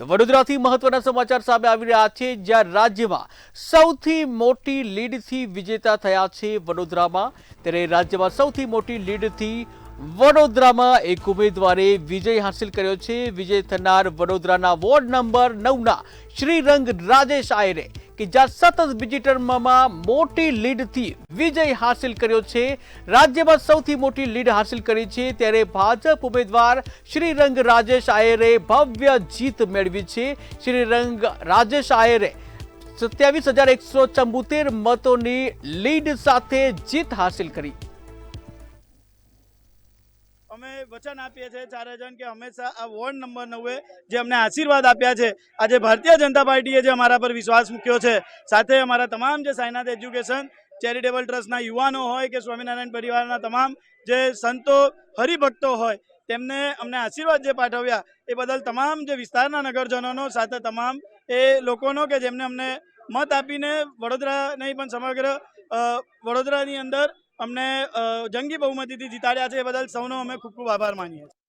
તો વડોદરાથી મહત્વના સમાચાર સામે આવી રહ્યા છે, જ્યાં રાજ્યમાં સૌથી મોટી લીડથી વિજેતા થયા છે વડોદરામાં. ત્યારે રાજ્યમાં સૌથી મોટી લીડથી વડોદરામાં એક ઉમેદવારે વિજય હાંસિલ કર્યો છે. વિજય થનાર વડોદરાના વોર્ડ નંબર 9ના શ્રીરંગ રાજેશ આયરે કે જ્યાં સતત બીજી ટર્મમાં મોટી લીડથી વિજય હાંસિલ કર્યો છે. રાજ્યમાં સૌથી મોટી લીડ હાંસિલ કરી છે. ત્યારે ભાજપ ઉમેદવાર શ્રીરંગ રાજેશ આયરે ભવ્ય જીત મેળવી છે. શ્રીરંગ રાજેશ આયરે 27,174 મતોની લીડ સાથે જીત હાંસિલ કરી. અમે વચન આપીએ છીએ ચારે જણ કે હંમેશા આ વોર્ડ નંબર 9 જે અમને આશીર્વાદ આપ્યા છે, આજે ભારતીય જનતા પાર્ટીએ જે અમારા પર વિશ્વાસ મૂક્યો છે, સાથે અમારા તમામ જે સાઈનાથ એજ્યુકેશન ચેરિટેબલ ટ્રસ્ટના યુવાનો હોય કે સ્વામિનારાયણ પરિવારના તમામ જે સંતો હરિભક્તો હોય, તેમને અમને આશીર્વાદ જે પાઠવ્યા એ બદલ તમામ જે વિસ્તારના નગરજનોનો, સાથે તમામ એ લોકોનો કે જેમને અમને મત આપીને વડોદરા નહીં પણ સમગ્ર વડોદરાની અંદર અમને જંગી બહુમતીથી જીતાડ્યા છે, એ બદલ સૌનો અમે ખૂબ ખૂબ આભાર માનીએ છીએ.